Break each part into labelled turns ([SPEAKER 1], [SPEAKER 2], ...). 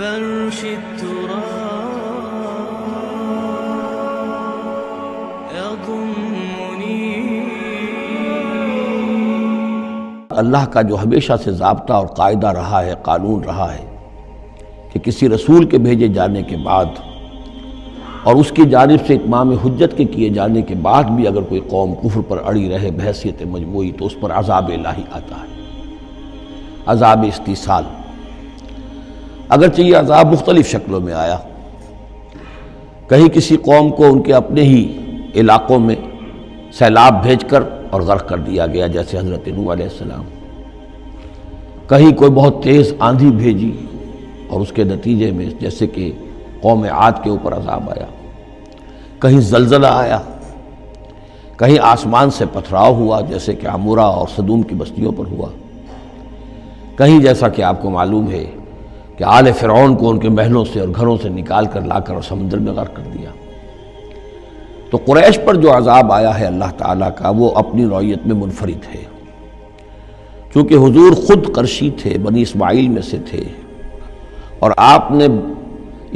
[SPEAKER 1] فرش التراب يضمني.
[SPEAKER 2] اللہ کا جو ہمیشہ سے ضابطہ اور قاعدہ رہا ہے، قانون رہا ہے کہ کسی رسول کے بھیجے جانے کے بعد اور اس کی جانب سے اتمام حجت کے کیے جانے کے بعد بھی اگر کوئی قوم کفر پر اڑی رہے بحیثیت مجموعی تو اس پر عذاب الہی آتا ہے، عذاب استیصال. اگرچہ یہ عذاب مختلف شکلوں میں آیا، کہیں کسی قوم کو ان کے اپنے ہی علاقوں میں سیلاب بھیج کر اور غرق کر دیا گیا جیسے حضرت نوح علیہ السلام، کہیں کوئی بہت تیز آندھی بھیجی اور اس کے نتیجے میں جیسے کہ قوم عاد کے اوپر عذاب آیا، کہیں زلزلہ آیا، کہیں آسمان سے پتھراؤ ہوا جیسے کہ عمورہ اور صدوم کی بستیوں پر ہوا، کہیں جیسا کہ آپ کو معلوم ہے کہ آل فرعون کو ان کے محلوں سے اور گھروں سے نکال کر لا کر اور سمندر میں غرق کر دیا. تو قریش پر جو عذاب آیا ہے اللہ تعالیٰ کا وہ اپنی نوعیت میں منفرد ہے، چونکہ حضور خود قرشی تھے، بنی اسماعیل میں سے تھے، اور آپ نے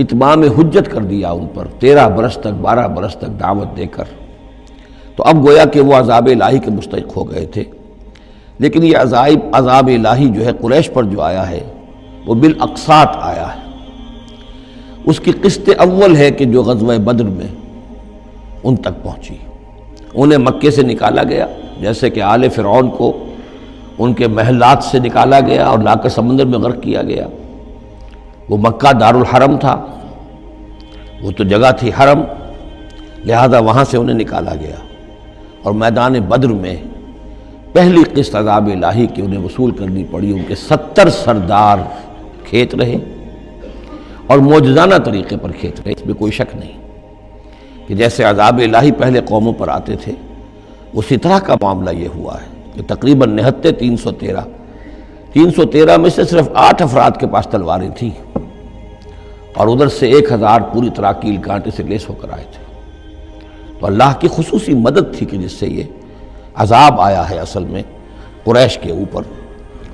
[SPEAKER 2] اتمام حجت کر دیا ان پر 13 برس تک 12 برس تک دعوت دے کر. تو اب گویا کہ وہ عذاب الہی کے مستحق ہو گئے تھے. لیکن یہ عذاب الہی جو ہے قریش پر جو آیا ہے وہ بالاقساط آیا ہے. اس کی قسط اول ہے کہ جو غزوہ بدر میں ان تک پہنچی، انہیں مکے سے نکالا گیا جیسے کہ آل فرعون کو ان کے محلات سے نکالا گیا اور لا کر سمندر میں غرق کیا گیا. وہ مکہ دارالحرم تھا، وہ تو جگہ تھی حرم، لہذا وہاں سے انہیں نکالا گیا اور میدان بدر میں پہلی قسط عذاب الہی کی انہیں وصول کرنی پڑی. ان کے 70 سردار کھیت رہے اور معجزانہ طریقے پر کھیت رہے، اس میں کوئی شک نہیں کہ جیسے عذاب الہی پہلے قوموں پر آتے تھے اسی طرح کا معاملہ یہ ہوا ہے کہ تقریباً نہتے 313 میں سے صرف 8 افراد کے پاس تلواریں تھیں اور ادھر سے 1000 پوری طرح کیل کانٹے سے لیس ہو کر آئے تھے. تو اللہ کی خصوصی مدد تھی کہ جس سے یہ عذاب آیا ہے اصل میں قریش کے اوپر،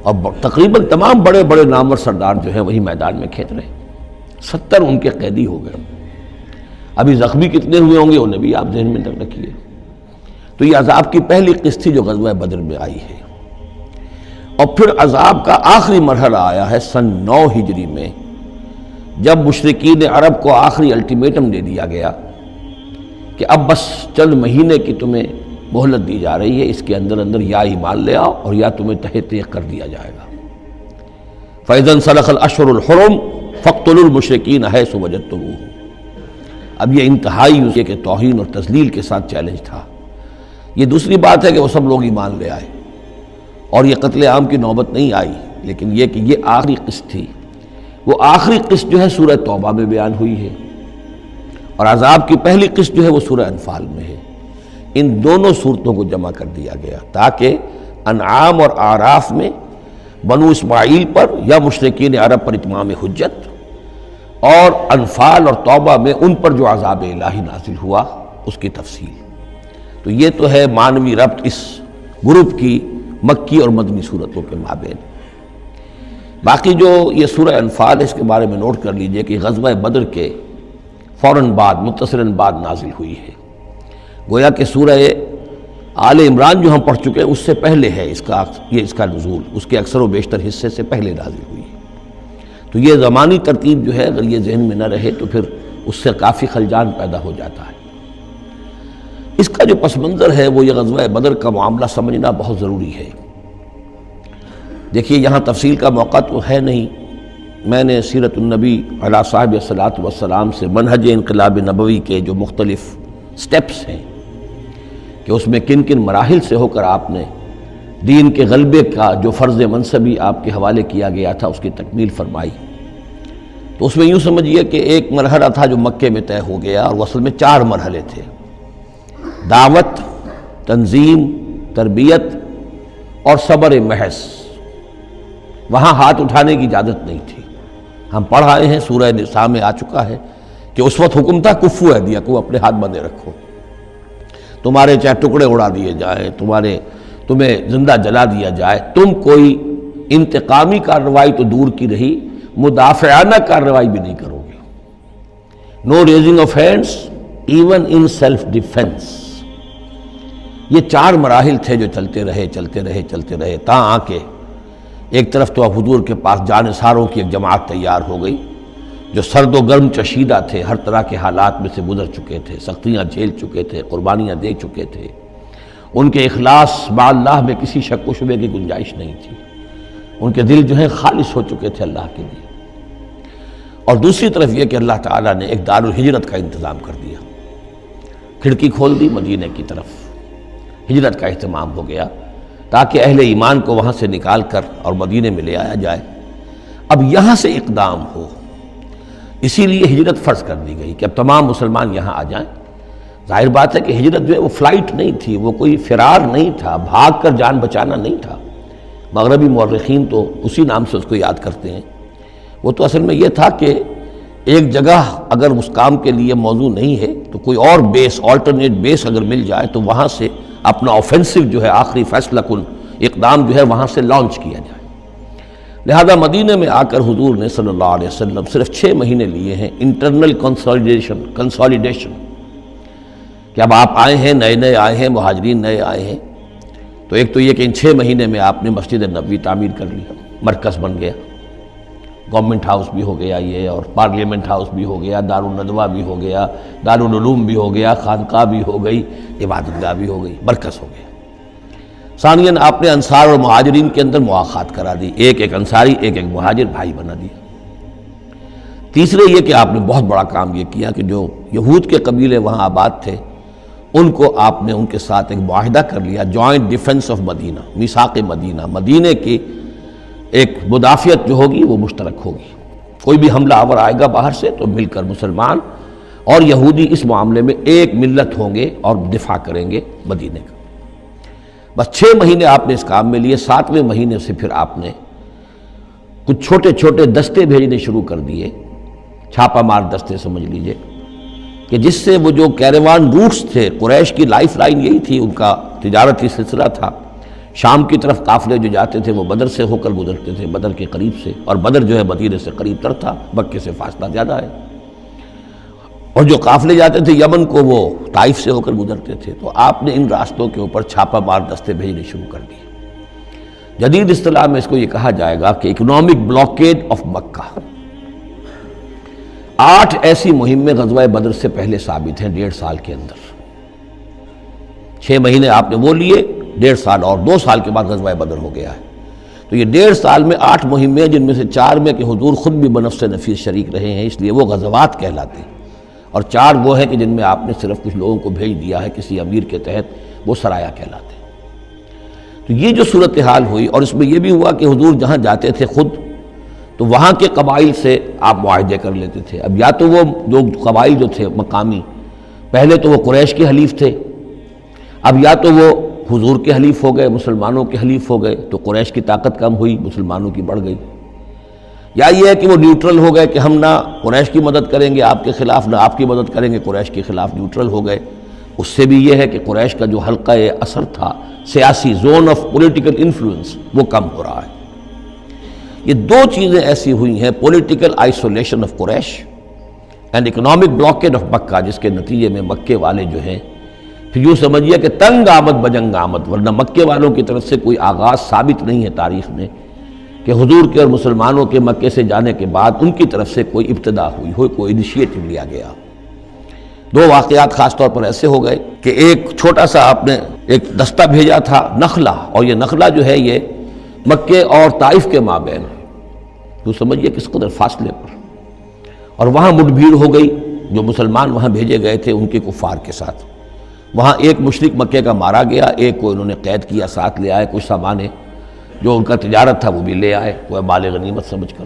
[SPEAKER 2] اور تقریباً تمام بڑے بڑے نامور سردار جو ہیں وہی میدان میں کھیت رہے. 70 ان کے قیدی ہو گئے. ابھی زخمی کتنے ہوئے ہوں گے انہیں بھی آپ ذہن میں رکھیے. تو یہ عذاب کی پہلی قسط تھی جو غزوہ بدر میں آئی ہے. اور پھر عذاب کا آخری مرحلہ آیا ہے سن 9 ہجری میں، جب مشرکین عرب کو آخری الٹیمیٹم دے دیا گیا کہ اب بس چند مہینے کی تمہیں مہلت دی جا رہی ہے، اس کے اندر اندر یا ایمان لے آؤ اور یا تمہیں تہہ تیغ کر دیا جائے گا. فَإِذَا انْسَلَخَ الْأَشْهُرُ الْحُرُمُ فَاقْتُلُوا الْمُشْرِكِينَ حَيْثُ وَجَدتُّمُوهُمْ. اب یہ انتہائی اسے کہ توہین اور تذلیل کے ساتھ چیلنج تھا. یہ دوسری بات ہے کہ وہ سب لوگ ایمان لے آئے اور یہ قتل عام کی نوبت نہیں آئی، لیکن یہ کہ یہ آخری قسط تھی. وہ آخری قسط جو ہے سورہ توبہ میں بیان ہوئی ہے اور عذاب کی پہلی قسط جو ہے وہ سورہ انفال میں ہے. ان دونوں صورتوں کو جمع کر دیا گیا تاکہ انعام اور اعراف میں بنو اسماعیل پر یا مشرکین عرب پر اتمام حجت، اور انفال اور توبہ میں ان پر جو عذاب الہی نازل ہوا اس کی تفصیل. تو یہ تو ہے معنوی ربط اس گروپ کی مکی اور مدنی صورتوں کے مابین. باقی جو یہ سورہ انفال ہے اس کے بارے میں نوٹ کر لیجئے کہ غزوہ بدر کے فوراً بعد متصلاً بعد نازل ہوئی ہے. گویا کہ سورہ آل عمران جو ہم پڑھ چکے ہیں اس سے پہلے ہے اس کا نزول، اس کے اکثر و بیشتر حصے سے پہلے نازل ہوئی ہے. تو یہ زمانی ترتیب جو ہے اگر یہ ذہن میں نہ رہے تو پھر اس سے کافی خلجان پیدا ہو جاتا ہے. اس کا جو پس منظر ہے وہ یہ غزوہ بدر کا معاملہ سمجھنا بہت ضروری ہے. دیکھیے یہاں تفصیل کا موقع تو ہے نہیں، میں نے سیرت النبی علیہ صاحب الصلاۃ والسلام سے منہج انقلاب نبوی کے جو مختلف سٹیپس ہیں کہ اس میں کن کن مراحل سے ہو کر آپ نے دین کے غلبے کا جو فرض منصبی آپ کے حوالے کیا گیا تھا اس کی تکمیل فرمائی. تو اس میں یوں سمجھیے کہ ایک مرحلہ تھا جو مکے میں طے ہو گیا، اور اصل میں 4 مرحلے تھے: دعوت، تنظیم، تربیت اور صبر محض. وہاں ہاتھ اٹھانے کی اجازت نہیں تھی. ہم پڑھ آئے ہیں، سورہ نساء میں آ چکا ہے کہ اس وقت حکم تھا کفو ایدیکم، اپنے ہاتھ بندے رکھو، تمہارے چاہے ٹکڑے اڑا دیے جائیں، تمہیں زندہ جلا دیا جائے، تم کوئی انتقامی کارروائی تو دور کی رہی، مدافعانہ کارروائی بھی نہیں کرو گے. No raising of hands even in self defence. یہ 4 مراحل تھے جو چلتے رہے تاں آ کے ایک طرف تو اب حضور کے پاس جانثاروں کی ایک جماعت تیار ہو گئی جو سرد و گرم چشیدہ تھے، ہر طرح کے حالات میں سے گزر چکے تھے، سختیاں جھیل چکے تھے، قربانیاں دے چکے تھے. ان کے اخلاص مع اللہ میں کسی شک و شبے کی گنجائش نہیں تھی. ان کے دل جو ہیں خالص ہو چکے تھے اللہ کے لیے. اور دوسری طرف یہ کہ اللہ تعالیٰ نے ایک دار الہجرت کا انتظام کر دیا، کھڑکی کھول دی مدینہ کی طرف، ہجرت کا اہتمام ہو گیا تاکہ اہل ایمان کو وہاں سے نکال کر اور مدینے میں لے آیا جائے. اب یہاں سے اقدام ہو، اسی لیے ہجرت فرض کر دی گئی کہ اب تمام مسلمان یہاں آ جائیں. ظاہر بات ہے کہ ہجرت جو ہے وہ فلائٹ نہیں تھی، وہ کوئی فرار نہیں تھا، بھاگ کر جان بچانا نہیں تھا. مغربی مورخین تو اسی نام سے اس کو یاد کرتے ہیں. وہ تو اصل میں یہ تھا کہ ایک جگہ اگر اس کام کے لیے موضوع نہیں ہے تو کوئی اور بیس، آلٹرنیٹ بیس اگر مل جائے تو وہاں سے اپنا آفینسو جو ہے، آخری فیصلہ کن اقدام جو ہے وہاں سے لانچ کیا جائے. لہذا مدینہ میں آ کر حضور نے صلی اللہ علیہ وسلم صرف 6 مہینے لیے ہیں انٹرنل کنسالیڈیشن کہ اب آپ آئے ہیں، نئے آئے ہیں، مہاجرین نئے آئے ہیں. تو ایک تو یہ کہ ان 6 مہینے میں آپ نے مسجد نبوی تعمیر کر لی، مرکز بن گیا، گورنمنٹ ہاؤس بھی ہو گیا یہ، اور پارلیمنٹ ہاؤس بھی ہو گیا، دارالندوہ بھی ہو گیا، دارالعلوم بھی ہو گیا، خانقاہ بھی ہو گئی، عبادت گاہ بھی ہو گئی، مرکز ہو گیا. ثانیاً آپ نے انصار اور مہاجرین کے اندر مواخات کرا دی، ایک انصاری ایک مہاجر بھائی بنا دیا. تیسرے یہ کہ آپ نے بہت بڑا کام یہ کیا کہ جو یہود کے قبیلے وہاں آباد تھے ان کو آپ نے ان کے ساتھ ایک معاہدہ کر لیا، جوائنٹ ڈیفنس آف مدینہ، میثاق مدینہ، مدینہ کی ایک مدافعت جو ہوگی وہ مشترک ہوگی. کوئی بھی حملہ آور آئے گا باہر سے تو مل کر مسلمان اور یہودی اس معاملے میں ایک ملت ہوں گے اور دفاع کریں گے مدینہ کا. بس 6 مہینے آپ نے اس کام میں لیے. 7ویں مہینے سے پھر آپ نے کچھ چھوٹے چھوٹے دستے بھیجنے شروع کر دیے، چھاپا مار دستے سمجھ لیجئے، کہ جس سے وہ جو کیروان روٹس تھے، قریش کی لائف لائن یہی تھی، ان کا تجارتی سلسلہ تھا. شام کی طرف قافلے جو جاتے تھے وہ بدر سے ہو کر گزرتے تھے، بدر کے قریب سے، اور بدر جو ہے مدینے سے قریب تر تھا، مکے سے فاصلہ زیادہ ہے. اور جو قافلے جاتے تھے یمن کو وہ طائف سے ہو کر گزرتے تھے. تو آپ نے ان راستوں کے اوپر چھاپا مار دستے بھیجنے شروع کر دیے. جدید اصطلاح میں اس کو یہ کہا جائے گا کہ اکنامک بلاکیڈ آف مکہ. 8 ایسی مہمیں غزوہ بدر سے پہلے ثابت ہیں 1.5 سال کے اندر. 6 مہینے آپ نے وہ لیے، 1.5 سال اور 2 سال کے بعد غزوہ بدر ہو گیا ہے. تو یہ 1.5 سال میں 8 مہمیں، جن میں سے 4 میں کہ حضور خود بھی بنفس نفیس شریک رہے ہیں، اس لیے وہ غزوات کہلاتے ہیں، اور 4 وہ ہیں کہ جن میں آپ نے صرف کچھ لوگوں کو بھیج دیا ہے کسی امیر کے تحت، وہ سرایا کہلاتے ہیں. تو یہ جو صورتحال ہوئی، اور اس میں یہ بھی ہوا کہ حضور جہاں جاتے تھے خود تو وہاں کے قبائل سے آپ معاہدے کر لیتے تھے. اب یا تو وہ جو قبائل جو تھے مقامی، پہلے تو وہ قریش کے حلیف تھے، اب یا تو وہ حضور کے حلیف ہو گئے، مسلمانوں کے حلیف ہو گئے، تو قریش کی طاقت کم ہوئی، مسلمانوں کی بڑھ گئی. یا یہ ہے کہ وہ نیوٹرل ہو گئے کہ ہم نہ قریش کی مدد کریں گے آپ کے خلاف، نہ آپ کی مدد کریں گے قریش کے خلاف، نیوٹرل ہو گئے. اس سے بھی یہ ہے کہ قریش کا جو حلقہ اثر تھا، سیاسی زون آف پولیٹیکل انفلوئنس، وہ کم ہو رہا ہے. یہ 2 چیزیں ایسی ہوئی ہیں، political isolation of Quraysh and economic blockade of Mecca, جس کے نتیجے میں مکے والے جو ہیں پھر یوں سمجھیے کہ تنگ آمد بجنگ آمد. ورنہ مکے والوں کی طرف سے کوئی آغاز ثابت نہیں ہے تاریخ میں کہ حضور کے اور مسلمانوں کے مکے سے جانے کے بعد ان کی طرف سے کوئی ابتدا ہوئی ہو، کوئی انیشیٹو لیا گیا. 2 واقعات خاص طور پر ایسے ہو گئے کہ ایک چھوٹا سا آپ نے ایک دستہ بھیجا تھا نخلا، اور یہ نخلا جو ہے یہ مکے اور طائف کے مابین ہے، تو سمجھیے کس قدر فاصلے پر. اور وہاں مٹ بھیڑ ہو گئی، جو مسلمان وہاں بھیجے گئے تھے ان کے کفار کے ساتھ. وہاں ایک مشرک مکے کا مارا گیا، ایک کو انہوں نے قید کیا، ساتھ لے آئے، کچھ سامان جو ان کا تجارت تھا وہ بھی لے آئے، وہ مال غنیمت سمجھ کر.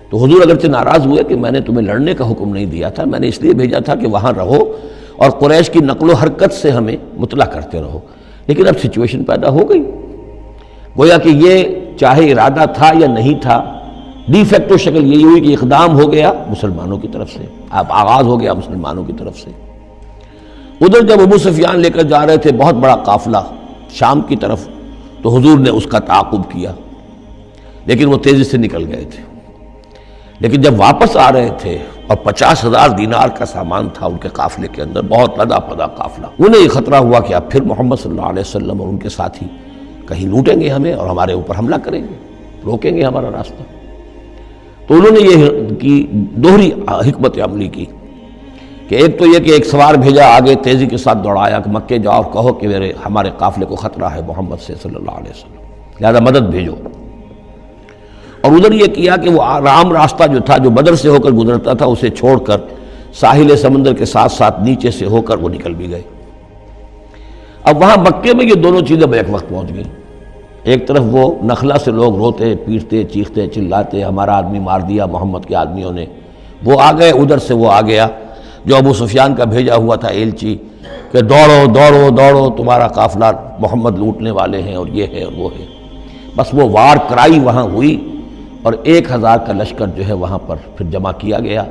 [SPEAKER 2] تو حضور اگرچہ ناراض ہوئے کہ میں نے تمہیں لڑنے کا حکم نہیں دیا تھا، میں نے اس لیے بھیجا تھا کہ وہاں رہو اور قریش کی نقل و حرکت سے ہمیں مطلع کرتے رہو. لیکن اب سچویشن پیدا ہو گئی، گویا کہ یہ چاہے ارادہ تھا یا نہیں تھا، ڈی فیکٹو شکل یہی ہوئی کہ اقدام ہو گیا مسلمانوں کی طرف سے، اب آغاز ہو گیا مسلمانوں کی طرف سے. ادھر جب ابو سفیان لے کر جا رہے تھے بہت بڑا قافلہ شام کی طرف، تو حضور نے اس کا تعاقب کیا، لیکن وہ تیزی سے نکل گئے تھے. لیکن جب واپس آ رہے تھے اور 50,000 دینار کا سامان تھا ان کے قافلے کے اندر، بہت لدا پدا قافلہ، انہیں یہ خطرہ ہوا کہ اب پھر محمد صلی اللہ علیہ وسلم اور ان کے ساتھی کہیں لوٹیں گے ہمیں اور ہمارے اوپر حملہ کریں گے، روکیں گے ہمارا راستہ۔ تو انہوں نے یہ کی دوہری حکمت عملی کی کہ ایک تو یہ کہ ایک سوار بھیجا آگے تیزی کے ساتھ دوڑایا کہ مکے جاؤ اور کہو کہ ہمارے قافلے کو خطرہ ہے محمد سے صلی اللہ علیہ وسلم، لہذا مدد بھیجو۔ اور ادھر یہ کیا کہ وہ عام راستہ جو تھا جو بدر سے ہو کر گزرتا تھا اسے چھوڑ کر ساحل سمندر کے ساتھ ساتھ نیچے سے ہو کر وہ نکل بھی گئے۔ اب وہاں مکے میں یہ دونوں چیزیں بیک وقت پہنچ گئی، ایک طرف وہ نخلا سے لوگ روتے پیٹتے چیختے چلاتے ہمارا آدمی مار دیا محمد کے آدمیوں نے، وہ آ گئے، ادھر سے وہ آ گیا جو ابو سفیان کا بھیجا ہوا تھا ایلچی کہ دوڑو دوڑو دوڑو تمہارا قافلہ محمد لوٹنے والے ہیں اور یہ ہے اور وہ ہے۔ بس وہ وار کرائی وہاں ہوئی اور 1,000 کا لشکر جو ہے وہاں پر پھر جمع کیا گیا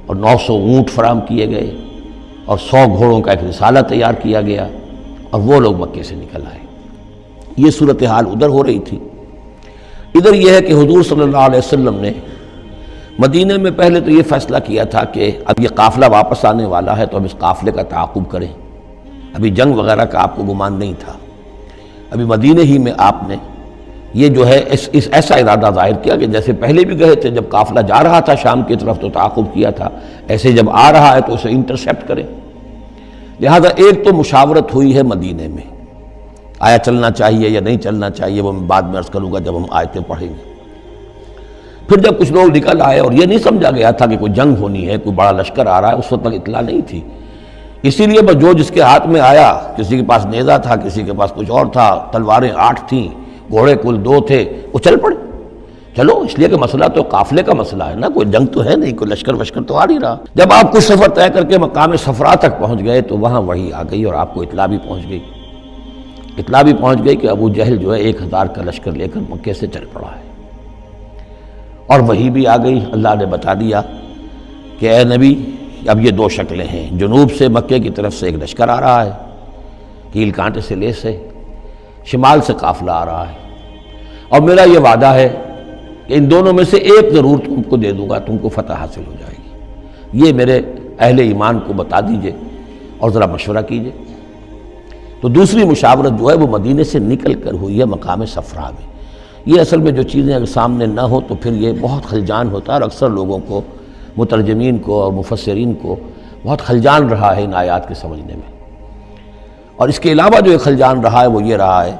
[SPEAKER 2] اور 900 اونٹ فراہم کیے گئے اور 100 گھوڑوں کا ایک رسالہ تیار کیا گیا اور وہ لوگ مکے سے نکل آئے۔ یہ صورتحال ادھر ہو رہی تھی۔ ادھر یہ ہے کہ حضور صلی اللہ علیہ وسلم نے مدینہ میں پہلے تو یہ فیصلہ کیا تھا کہ اب یہ قافلہ واپس آنے والا ہے تو اب اس قافلے کا تعاقب کریں۔ ابھی جنگ وغیرہ کا آپ کو گمان نہیں تھا، ابھی مدینہ ہی میں آپ نے یہ جو ہے اس ایسا ارادہ ظاہر کیا کہ جیسے پہلے بھی گئے تھے، جب قافلہ جا رہا تھا شام کی طرف تو تعاقب کیا تھا، ایسے جب آ رہا ہے تو اسے انٹرسیپٹ کریں۔ لہذا ایک تو مشاورت ہوئی ہے مدینہ میں، آیا چلنا چاہیے یا نہیں چلنا چاہیے، وہ میں بعد میں عرض کروں گا جب ہم آیتیں پڑھیں گے۔ پھر جب کچھ لوگ نکل آئے اور یہ نہیں سمجھا گیا تھا کہ کوئی جنگ ہونی ہے، کوئی بڑا لشکر آ رہا ہے، اس وقت تک اطلاع نہیں تھی، اسی لیے بس جو جس کے ہاتھ میں آیا، کسی کے پاس نیزہ تھا، کسی کے پاس کچھ اور تھا، تلواریں 8 تھیں، گھوڑے کل 2 تھے، وہ چل پڑے۔ چلو اس لیے کہ مسئلہ تو قافلے کا مسئلہ ہے نا، کوئی جنگ تو ہے نہیں، کوئی لشکر وشکر تو آ نہیں رہا۔ جب آپ کچھ سفر طے کر کے مقام صفرا تک پہنچ گئے تو وہاں وحی آ گئی اور آپ کو اطلاع بھی پہنچ گئی، اطلاع بھی پہنچ گئی کہ ابو جہل جو ہے 1,000 کا لشکر لے کر مکے سے چل پڑا ہے۔ اور وحی بھی آ گئی، اللہ نے بتا دیا کہ اے نبی اب یہ 2 شکلیں ہیں، جنوب سے مکے کی طرف سے ایک لشکر آ رہا ہے، کیل کانٹے سے لیس ہے، شمال سے قافلہ آ رہا ہے، اور میرا یہ وعدہ ہے کہ ان دونوں میں سے ایک ضرور تم کو دے دوں گا، تم کو فتح حاصل ہو جائے گی۔ یہ میرے اہل ایمان کو بتا دیجئے اور ذرا مشورہ کیجئے۔ تو دوسری مشاورت جو ہے وہ مدینے سے نکل کر ہوئی ہے مقام صفرا میں۔ یہ اصل میں جو چیزیں اگر سامنے نہ ہو تو پھر یہ بہت خلجان ہوتا ہے، اور اکثر لوگوں کو، مترجمین کو اور مفسرین کو بہت خلجان رہا ہے ان آیات کے سمجھنے میں۔ اور اس کے علاوہ جو ایک خلجان رہا ہے وہ یہ رہا ہے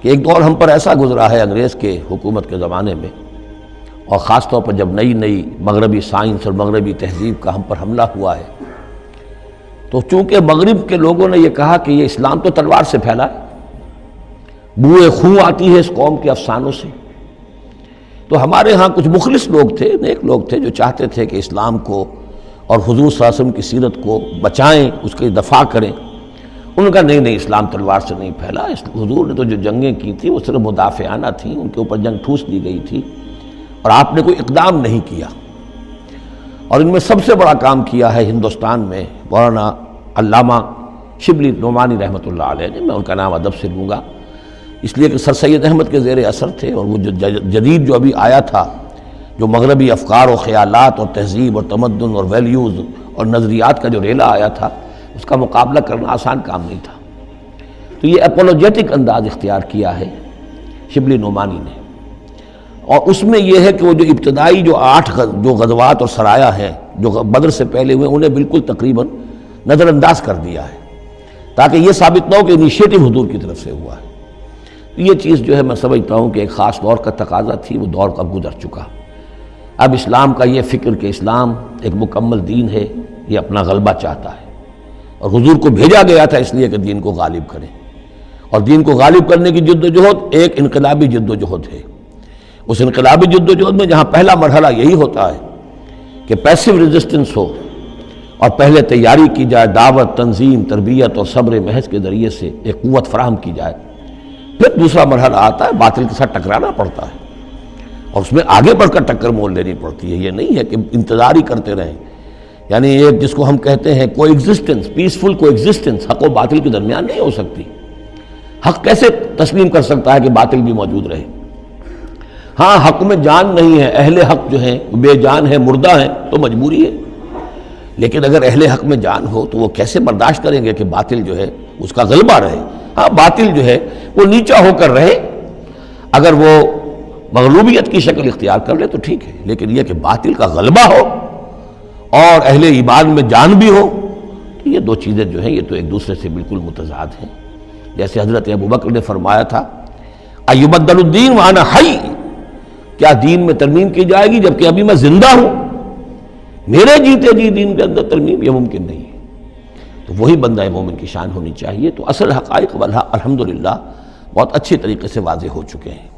[SPEAKER 2] کہ ایک دور ہم پر ایسا گزرا ہے انگریز کے حکومت کے زمانے میں، اور خاص طور پر جب نئی مغربی سائنس اور مغربی تہذیب کا ہم پر حملہ ہوا ہے، تو چونکہ مغرب کے لوگوں نے یہ کہا کہ یہ اسلام تو تلوار سے پھیلا ہے، بوئے خون آتی ہے اس قوم کے افسانوں سے، تو ہمارے ہاں کچھ مخلص لوگ تھے، نیک لوگ تھے جو چاہتے تھے کہ اسلام کو اور حضور صلی اللہ علیہ وسلم کی سیرت کو بچائیں، اس کی دفاع کریں۔ انہوں نے کہا نہیں اسلام تلوار سے نہیں پھیلا، حضور نے تو جو جنگیں کی تھیں وہ صرف مدافعانہ تھیں، ان کے اوپر جنگ ٹھوس دی گئی تھی اور آپ نے کوئی اقدام نہیں کیا۔ اور ان میں سب سے بڑا کام کیا ہے ہندوستان میں مولانا علامہ شبلی نعمانی رحمۃ اللہ علیہ نے، میں ان کا نام ادب سے لوں گا اس لیے کہ سر سید احمد کے زیر اثر تھے، اور وہ جو جدید جو ابھی آیا تھا، جو مغربی افکار و خیالات اور تہذیب اور تمدن اور ویلیوز اور نظریات کا جو ریلا آیا تھا، اس کا مقابلہ کرنا آسان کام نہیں تھا۔ تو یہ اپولوجیٹک انداز اختیار کیا ہے شبلی نعمانی نے، اور اس میں یہ ہے کہ وہ جو ابتدائی جو 8 جو غزوات اور سرایا ہیں جو بدر سے پہلے ہوئے، انہیں بالکل تقریباً نظر انداز کر دیا ہے تاکہ یہ ثابت نہ ہو کہ انیشیٹو حضور کی طرف سے ہوا ہے۔ یہ چیز جو ہے میں سمجھتا ہوں کہ ایک خاص دور کا تقاضا تھی، وہ دور اب گزر چکا۔ اب اسلام کا یہ فکر کہ اسلام ایک مکمل دین ہے، یہ اپنا غلبہ چاہتا ہے، اور حضور کو بھیجا گیا تھا اس لیے کہ دین کو غالب کریں، اور دین کو غالب کرنے کی جد و جہد ایک انقلابی جد و جہد ہے۔ اس انقلابی جد و جہد میں جہاں پہلا مرحلہ یہی ہوتا ہے کہ پیسو ریزسٹنس ہو، اور پہلے تیاری کی جائے، دعوت، تنظیم، تربیت اور صبر محض کے ذریعے سے ایک قوت فراہم کی جائے، پھر دوسرا مرحلہ آتا ہے باطل کے ساتھ ٹکرانا پڑتا ہے، اور اس میں آگے بڑھ کر ٹکر مول لینی پڑتی ہے۔ یہ نہیں ہے کہ انتظار ہی کرتے رہیں، یعنی ایک جس کو ہم کہتے ہیں کو ایگزسٹنس، پیسفل کو ایگزسٹنس، حق و باطل کے درمیان نہیں ہو سکتی۔ حق کیسے تسلیم کر سکتا ہے کہ باطل بھی موجود رہے؟ ہاں حق میں جان نہیں ہے، اہل حق جو ہیں بے جان ہے، مردہ ہیں، تو مجبوری ہے، لیکن اگر اہل حق میں جان ہو تو وہ کیسے برداشت کریں گے کہ باطل جو ہے اس کا غلبہ رہے؟ ہاں باطل جو ہے وہ نیچا ہو کر رہے، اگر وہ مغلوبیت کی شکل اختیار کر لے تو ٹھیک ہے، لیکن یہ کہ باطل کا غلبہ ہو اور اہل ایمان میں جان بھی ہو، تو یہ دو چیزیں جو ہیں یہ تو ایک دوسرے سے بالکل متضاد ہیں۔ جیسے حضرت ابوبکر نے فرمایا تھا ایبدل الدین وانا حی، کیا دین میں ترمیم کی جائے گی جبکہ ابھی میں زندہ ہوں؟ میرے جیتے جی دین کے اندر ترمیم یہ ممکن نہیں ہے۔ تو وہی بندہ مومن کی شان ہونی چاہیے۔ تو اصل حقائق والحق الحمدللہ بہت اچھے طریقے سے واضح ہو چکے ہیں۔